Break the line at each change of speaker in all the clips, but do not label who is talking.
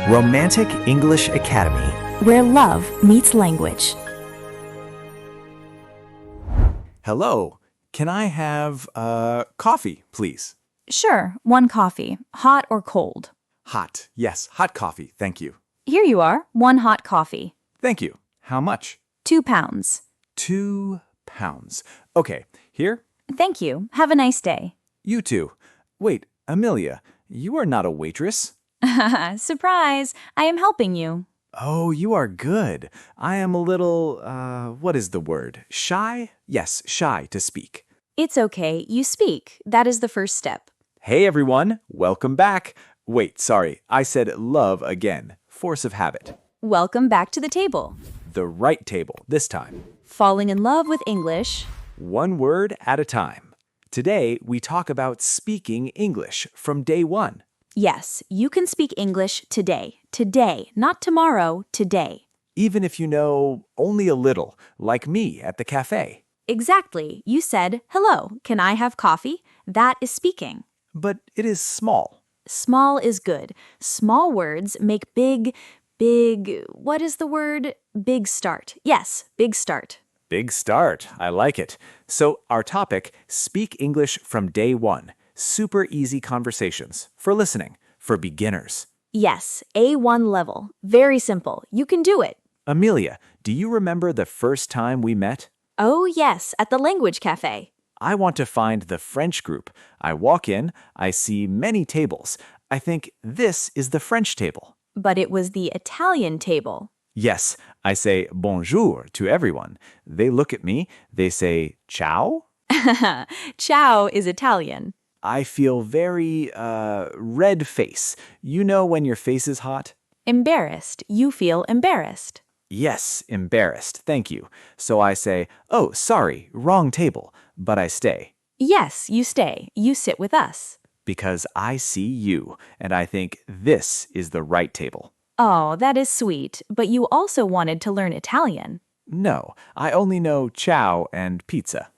Romantic English Academy.
where love meets language.
Hello. Can I have coffee, please?
Sure, one coffee, hot or cold.
Hot. Yes, hot coffee. Thank you.
Here you are, one hot coffee.
Thank you. How much?
2 pounds.
2 pounds. Okay, here?
Thank you. Have a nice day.
You too. Wait, Amelia, you are not a waitress?
Surprise! I am helping you.
Oh, you are good. I am a little, what is the word? Shy? Yes, shy to speak.
It's okay, you speak. That is the first step.
Hey everyone, welcome back. Wait, sorry, I said love again. Force of habit.
Welcome back to the table.
The right table this time.
Falling in love with English.
One word at a time. Today, we talk about speaking English from day one.
Yes, you can speak English today. Today, not tomorrow, today.
Even if you know only a little, like me at the cafe.
Exactly. You said, hello, can I have coffee? That is speaking.
But it is small.
Small is good. Small words make big, what is the word? Big start. Yes, big start.
Big start. I like it. So our topic, speak English from day one. Super easy conversations. For listening. For beginners.
Yes, A1 level. Very simple. You can do it.
Amelia, do you remember the first time we met?
Oh, yes, at the language cafe.
I want to find the French group. I walk in, I see many tables. I think this is the French table.
But it was the Italian table.
Yes, I say bonjour to everyone. They look at me, they say ciao.
Ciao is Italian.
I feel very, red face. You know when your face is hot?
Embarrassed. You feel embarrassed.
Yes, embarrassed, thank you. So I say, oh, sorry, wrong table, but I stay.
Yes, you stay. You sit with us.
Because I see you, and I think this is the right table.
Oh, that is sweet. But you also wanted to learn Italian.
No, I only know ciao and pizza.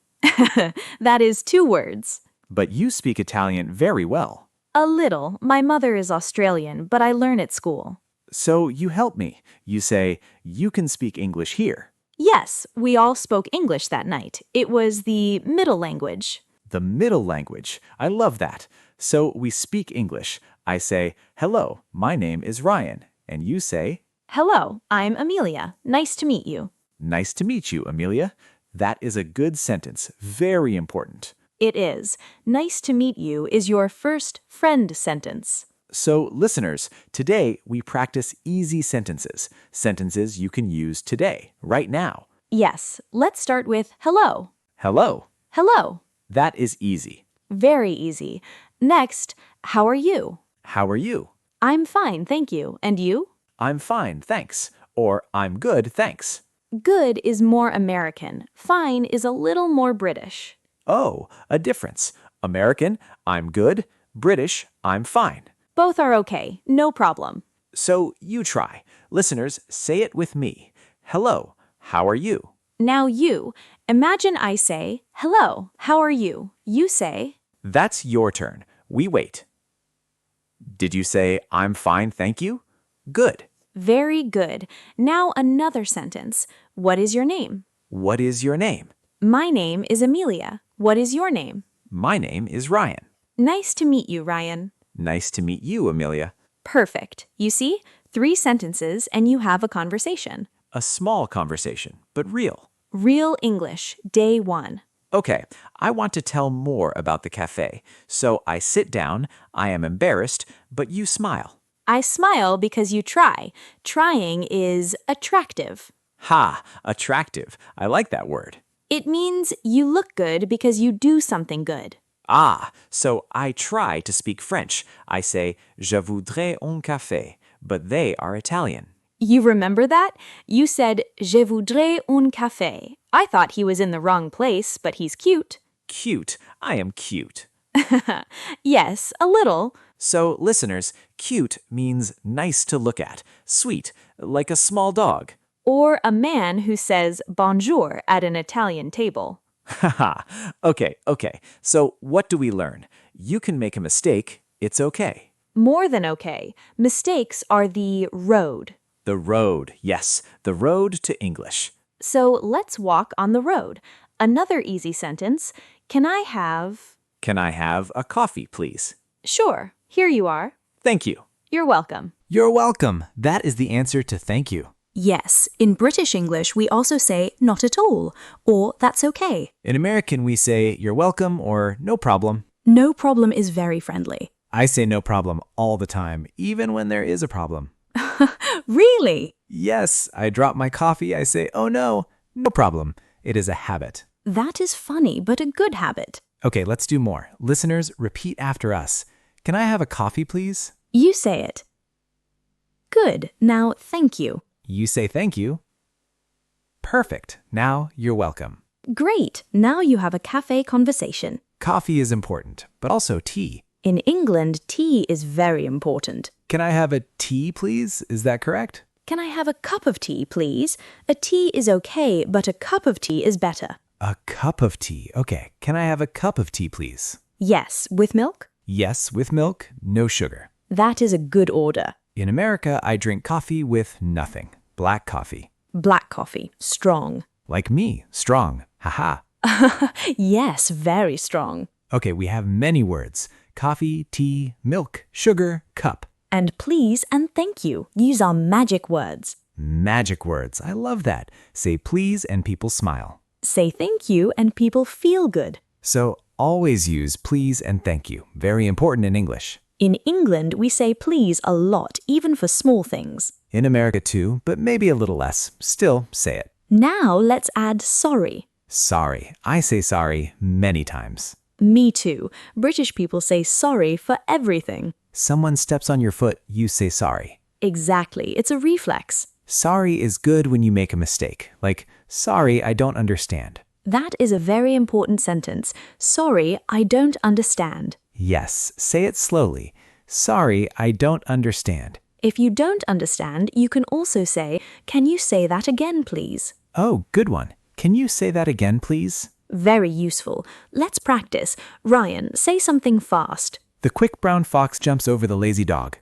That is 2 words.
But you speak Italian very well.
A little. My mother is Australian, but I learn at school.
So you help me. You say, you can speak English here.
Yes, we all spoke English that night. It was the middle language.
The middle language. I love that. So we speak English. I say, hello, my name is Ryan. And you say,
Hello, I'm Amelia. Nice to meet you.
nice to meet you, Amelia. That is a good sentence. Very important.
It is. Nice to meet you is your first friend sentence.
So, listeners, today we practice easy sentences. Sentences you can use today, right now.
Yes, let's start with hello.
Hello.
Hello.
That is easy.
Very easy. Next, how are you?
How are you?
I'm fine, thank you. And you?
I'm fine, thanks. Or I'm good, thanks.
Good is more American. Fine is a little more British.
Oh, a difference. American, I'm good. British, I'm fine.
Both are okay, no problem.
So you try. Listeners, say it with me. Hello, how are you?
Now you. Imagine I say, hello, how are you? You say,
That's your turn. We wait. Did you say, I'm fine, thank you? Good.
very good. Now another sentence. What is your name?
What is your name?
My name is Amelia. What is your name?
My name is Ryan.
Nice to meet you, Ryan.
Nice to meet you, Amelia.
Perfect. You see, 3 sentences and you have a conversation.
A small conversation, but real.
Real English, day 1.
Okay, I want to tell more about the cafe. So I sit down, I am embarrassed, but you smile.
I smile because you try. Trying is attractive.
Ha, attractive. I like that word.
It means you look good because you do something good.
Ah, so I try to speak French. I say, je voudrais un café, but they are Italian.
You remember that? You said, je voudrais un café. I thought he was in the wrong place, but he's cute.
Cute. I am cute.
Yes, a little.
So, listeners, cute means nice to look at, sweet, like a small dog.
Or a man who says bonjour at an Italian table.
Haha. Okay. So what do we learn? You can make a mistake. It's okay.
More than okay. Mistakes are the road.
The road, yes, the road to English.
So let's walk on the road. Another easy sentence. Can I have...
Can I have a coffee, please?
Sure, here you are.
Thank you.
You're welcome.
You're welcome. That is the answer to thank you.
Yes, in British English, we also say not at all, or that's okay.
In American, we say you're welcome or no problem.
No problem is very friendly.
I say no problem all the time, even when there is a problem.
Really?
Yes, I drop my coffee, I say, oh no problem. It is a habit.
That is funny, but a good habit.
Okay, let's do more. Listeners, repeat after us. Can I have a coffee, please?
You say it. Good. Now, thank you.
You say thank you. Perfect. Now you're welcome.
Great. Now you have a cafe conversation.
Coffee is important, but also tea.
In England, tea is very important.
Can I have a tea, please? Is that correct?
Can I have a cup of tea, please? A tea is okay, but a cup of tea is better.
A cup of tea. Okay. Can I have a cup of tea, please?
Yes, with milk?
Yes, with milk, no sugar.
That is a good order.
In America, I drink coffee with nothing. Black coffee.
Black coffee, strong.
Like me, strong. Haha.
Yes, very strong.
Okay, we have many words. Coffee, tea, milk, sugar, cup.
And please and thank you. Use our magic words.
Magic words. I love that. Say please and people smile.
Say thank you and people feel good.
So always use please and thank you. Very important in English.
In England, we say please a lot, even for small things.
In America too, but maybe a little less. Still, say it.
Now let's add sorry.
Sorry. I say sorry many times.
Me too. British people say sorry for everything.
Someone steps on your foot, you say sorry.
Exactly. It's a reflex.
Sorry is good when you make a mistake. Like, sorry, I don't understand.
That is a very important sentence. Sorry, I don't understand.
Yes, say it slowly. Sorry, I don't understand.
If you don't understand, you can also say, can you say that again, please?
Oh, good one. Can you say that again, please?
Very useful. Let's practice. Ryan, say something fast.
The quick brown fox jumps over the lazy dog.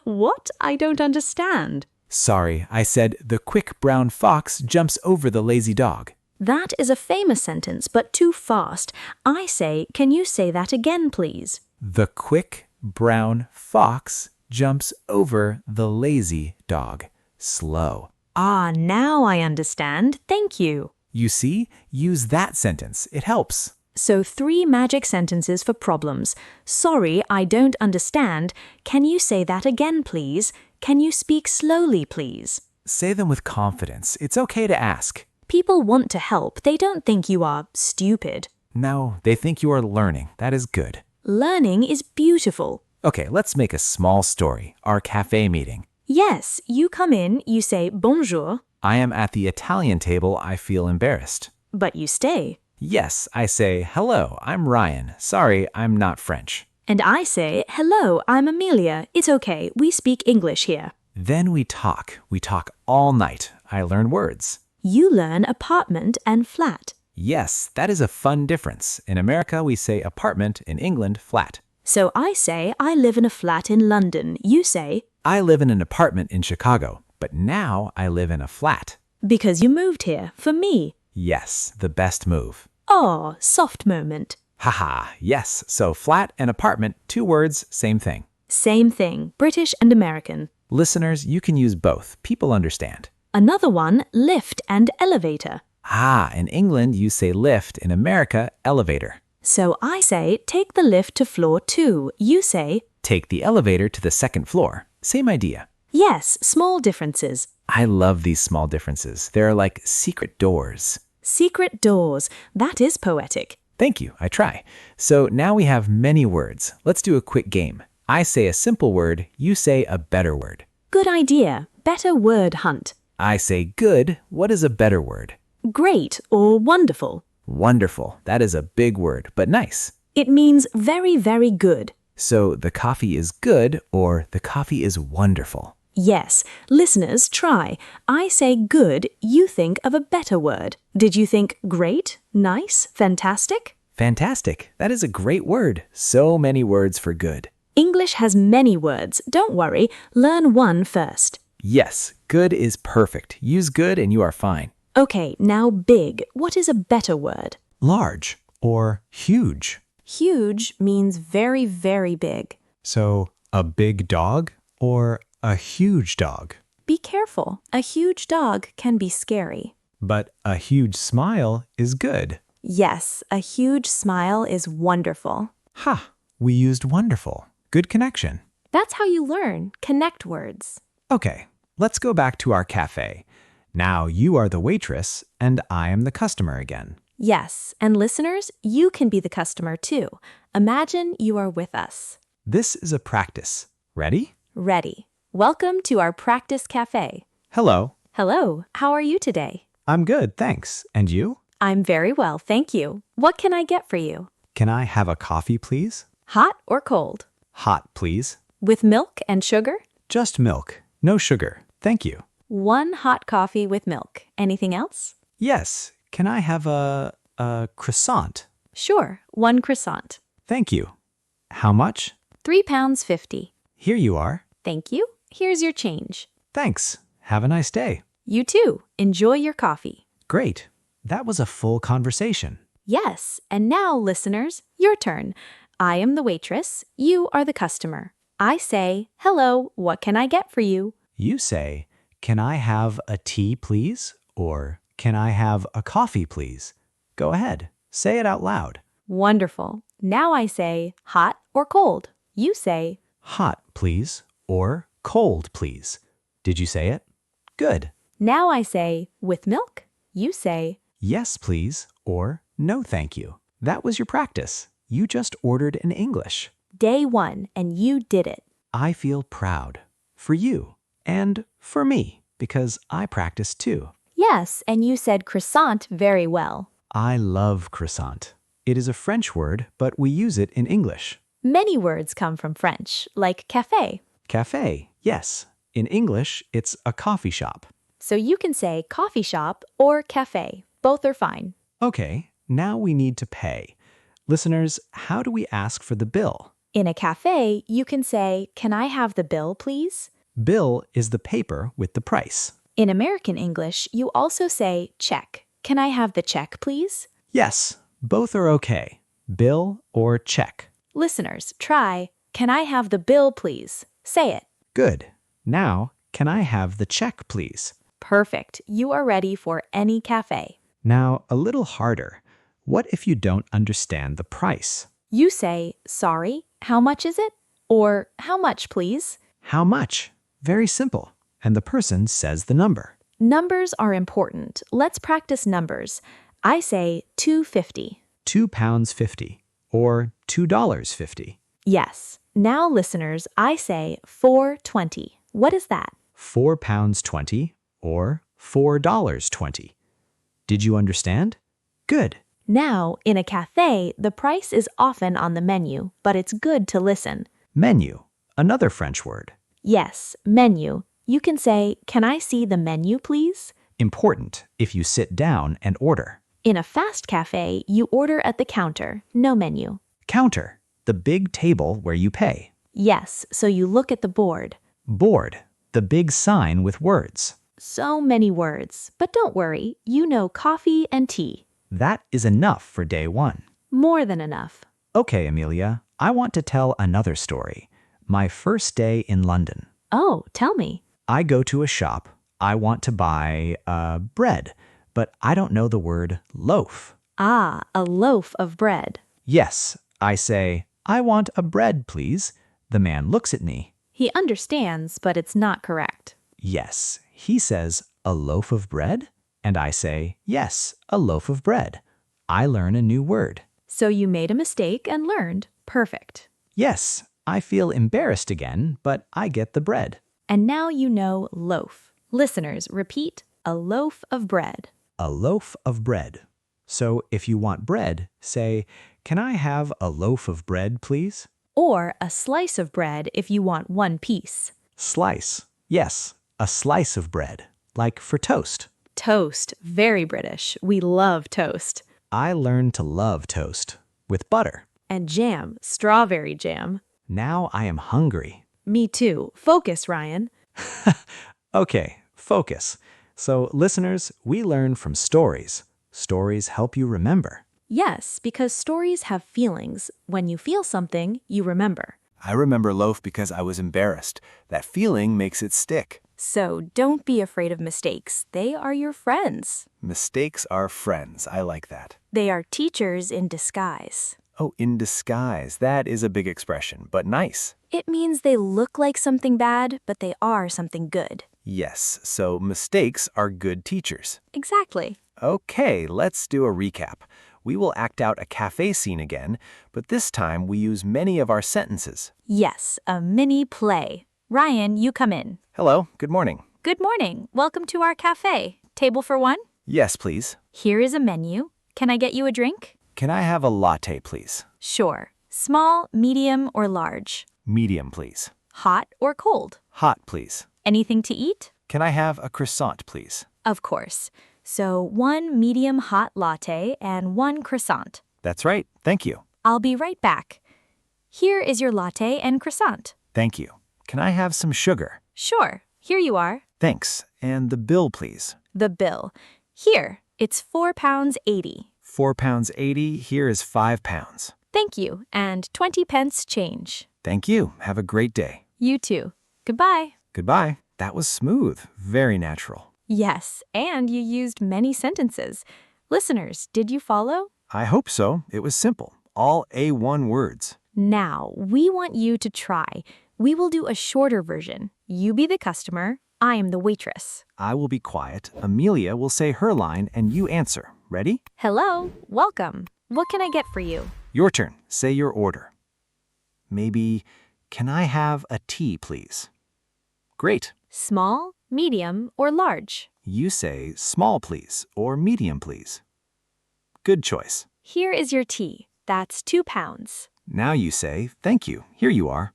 What? I don't understand.
Sorry, I said the quick brown fox jumps over the lazy dog.
That is a famous sentence, but too fast. I say, can you say that again, please?
The quick brown fox jumps over the lazy dog. Slow.
Ah, now I understand. Thank you.
You see? Use that sentence. It helps.
So 3 magic sentences for problems. Sorry, I don't understand. Can you say that again, please? Can you speak slowly, please?
Say them with confidence. It's okay to ask.
People want to help. They don't think you are stupid.
No, they think you are learning. That is good.
Learning is beautiful.
Okay, let's make a small story. Our cafe meeting.
Yes, you come in, you say bonjour,
I am at the Italian table. I feel embarrassed.
but you stay.
Yes, I say, hello, I'm Ryan. Sorry, I'm not French.
And I say, hello, I'm Amelia. It's okay, we speak English here.
Then we talk. We talk all night. I learn words.
You learn apartment and flat.
Yes, that is a fun difference. In America, we say apartment. In England, flat.
So I say, I live in a flat in London. You say,
I live in an apartment in Chicago, but now I live in a flat.
because you moved here, for me.
Yes, the best move.
Oh, soft moment.
Haha, yes. So flat and apartment, 2 words, same thing.
Same thing, British and American.
Listeners, you can use both. People understand.
Another one, lift and elevator.
Ah, in England, you say lift. In America, elevator.
So I say, take the lift to floor 2. You say,
Take the elevator to the 2nd floor. Same idea.
yes, small differences.
I love these small differences. They're like secret doors.
Secret doors. That is poetic.
Thank you, I try. So now we have many words. Let's do a quick game. I say a simple word, you say a better word.
Good idea. Better word hunt.
I say good, what is a better word?
Great or wonderful.
Wonderful, that is a big word, but nice.
It means very, very good.
So the coffee is good or the coffee is wonderful.
Yes, listeners, try. I say good, you think of a better word. Did you think great, nice, fantastic?
Fantastic, that is a great word. So many words for good.
English has many words. Don't worry, learn one first.
Yes, good is perfect. Use good and you are fine.
Okay, now big. What is a better word?
Large or huge.
Huge means very, very big.
So, a big dog or a huge dog.
Be careful. A huge dog can be scary.
But a huge smile is good.
Yes, a huge smile is wonderful.
Ha! We used wonderful. Good connection.
That's how you learn. Connect words.
Okay, let's go back to our cafe. Now you are the waitress and I am the customer again.
Yes, and listeners, you can be the customer too. Imagine you are with us.
This is a practice. Ready?
Ready. Welcome to our practice cafe.
Hello.
Hello, how are you today?
I'm good, thanks. And you?
I'm very well, thank you. What can I get for you?
Can I have a coffee, please?
Hot or cold?
Hot, please.
With milk and sugar?
Just milk. No sugar. Thank you.
One hot coffee with milk. Anything else?
Yes. Can I have a croissant?
Sure, one croissant.
Thank you. How much?
£3.50.
Here you are.
Thank you. Here's your change.
Thanks. Have a nice day.
You too. Enjoy your coffee.
Great. That was a full conversation.
Yes, and now, listeners, your turn. I am the waitress. You are the customer. I say, hello, what can I get for you?
You say, can I have a tea, please? Or can I have a coffee, please? Go ahead. Say it out loud.
Wonderful. Now I say, hot or cold? You say,
Hot, please. Or cold, please. Did you say it? Good.
now I say, with milk? You say,
Yes, please. Or no, thank you. That was your practice. You just ordered in English.
day 1, and you did it.
I feel proud. For you. And for me. Because I practiced too.
Yes, and you said croissant very well.
I love croissant. It is a French word, but we use it in English.
Many words come from French, like café.
Café, yes. In English, it's a coffee shop.
So you can say coffee shop or café. Both are fine.
Okay, now we need to pay. Listeners, how do we ask for the bill?
In a café, you can say, can I have the bill, please?
Bill is the paper with the price.
In American English, you also say check. Can I have the check, please?
Yes, both are okay. Bill or check.
Listeners, try, can I have the bill, please? Say it.
Good. Now, can I have the check, please?
Perfect. You are ready for any café.
Now, a little harder. What if you don't understand the price?
You say, sorry, how much is it? Or how much, please?
How much? Very simple. And the person says the number.
Numbers are important. Let's practice numbers. I say $2.50.
£2.50 or $2.50.
Yes. Now, listeners, I say $4.20. What is that?
£4.20 or $4.20. Did you understand? Good.
Now, in a cafe, the price is often on the menu, but it's good to listen.
Menu, another French word.
Yes, menu. You can say, can I see the menu, please?
Important if you sit down and order.
In a fast cafe, you order at the counter, no menu.
Counter, the big table where you pay.
Yes, so you look at the board.
Board, the big sign with words.
So many words, but don't worry, you know coffee and tea.
That is enough for day 1.
More than enough.
Okay, Amelia, I want to tell another story. My first day in London.
Oh, tell me.
I go to a shop. I want to buy bread, but I don't know the word loaf.
Ah, a loaf of bread.
Yes, I say, I want a bread, please. The man looks at me.
He understands, but it's not correct.
Yes, he says, a loaf of bread? And I say, yes, a loaf of bread. I learn a new word.
So you made a mistake and learned. Perfect.
Yes, I feel embarrassed again, but I get the bread.
And now you know loaf. Listeners, repeat, a loaf of bread.
A loaf of bread. So if you want bread, say, can I have a loaf of bread, please?
Or a slice of bread if you want one piece.
Slice. Yes, a slice of bread, like for toast.
Toast, very British. We love toast.
I learned to love toast with butter.
And jam, strawberry jam.
Now I am hungry.
Me too. Focus, Ryan.
Okay, focus. So, listeners, we learn from stories. Stories help you remember.
Yes, because stories have feelings. When you feel something, you remember.
I remember loaf because I was embarrassed. That feeling makes it stick.
So don't be afraid of mistakes. They are your friends.
Mistakes are friends. I like that.
They are teachers in disguise.
Oh, in disguise. That is a big expression, but nice.
It means they look like something bad, but they are something good.
Yes, so mistakes are good teachers.
Exactly.
Okay, let's do a recap. We will act out a cafe scene again, but this time we use many of our sentences.
Yes, a mini play. Ryan, you come in.
Hello, good morning.
Good morning. Welcome to our cafe. Table for one?
Yes, please.
Here is a menu. Can I get you a drink?
Can I have a latte, please?
Sure. Small, medium, or large?
Medium, please.
Hot or cold?
Hot, please.
Anything to eat?
Can I have a croissant, please?
Of course. So 1 medium hot latte and 1 croissant.
That's right. Thank you.
I'll be right back. Here is your latte and croissant.
Thank you. Can I have some sugar?
Sure. Here you are.
Thanks. And the bill, please.
The bill. Here. It's £4.80.
£4.80. Here is £5.
Thank you. And 20 pence change.
Thank you. Have a great day.
You too. Goodbye.
Goodbye. That was smooth. Very natural.
Yes, and you used many sentences. Listeners, did you follow?
I hope so. It was simple. All A1 words.
Now, we want you to try. We will do a shorter version. You be the customer. I am the waitress.
I will be quiet. Amelia will say her line and you answer. Ready?
Hello. Welcome. What can I get for you?
Your turn. Say your order. Maybe, can I have a tea, please? Great.
Small, medium, or large?
You say small, please, or medium, please. Good choice.
Here is your tea. That's £2.
Now you say, thank you, here you are.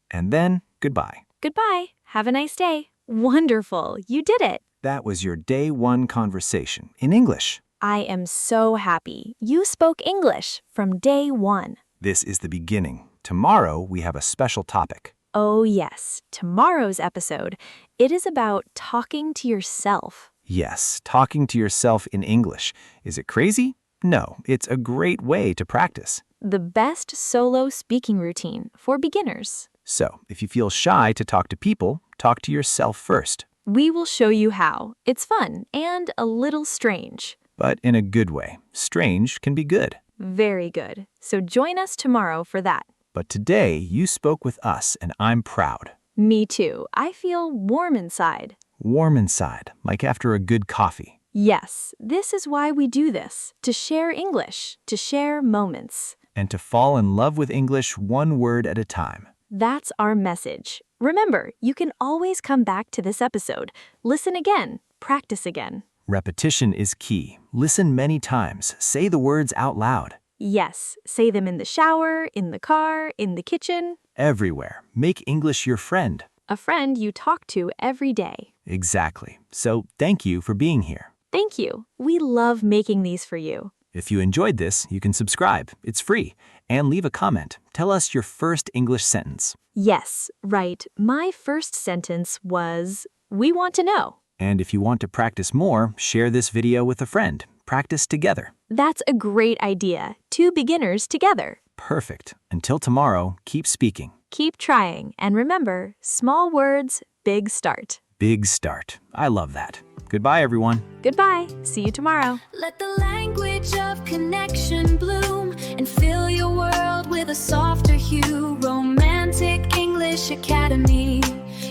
And then, goodbye.
Goodbye. Have a nice day. Wonderful. You did it.
That was your day one conversation in English.
I am so happy. You spoke English from day one.
This is the beginning. Tomorrow, we have a special topic.
Oh yes, tomorrow's episode, it is about talking to yourself.
Yes, talking to yourself in English. Is it crazy? No, it's a great way to practice.
The best solo speaking routine for beginners.
So, if you feel shy to talk to people, talk to yourself first.
We will show you how. It's fun and a little strange.
But in a good way. Strange can be good.
Very good. So join us tomorrow for that.
But today, you spoke with us, and I'm proud.
Me too. I feel warm inside.
Warm inside, like after a good coffee.
Yes, this is why we do this. To share English, to share moments.
And to fall in love with English one word at a time.
That's our message. Remember, you can always come back to this episode. Listen again. Practice again.
Repetition is key. Listen many times. Say the words out loud.
Yes, say them in the shower, in the car, in the kitchen.
Everywhere. Make English your friend.
A friend you talk to every day.
Exactly. So thank you for being here.
Thank you. We love making these for you.
If you enjoyed this, you can subscribe. It's free. And leave a comment. Tell us your first English sentence.
Yes, right. My first sentence was, we want to know.
And if you want to practice more, share this video with a friend. Practice together.
That's a great idea. 2 beginners together.
Perfect. Until tomorrow, keep speaking.
Keep trying. And remember, small words, big start.
Big start. I love that. Goodbye, everyone.
Goodbye. See you tomorrow.
Let the language of connection bloom and fill your world with a softer hue. Romantic English Academy.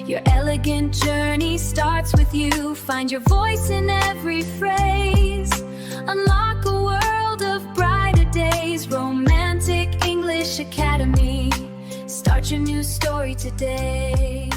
Your elegant journey starts with you. Find your voice in every phrase. Unlock a world of brighter days. Romantic English Academy. Start your new story today.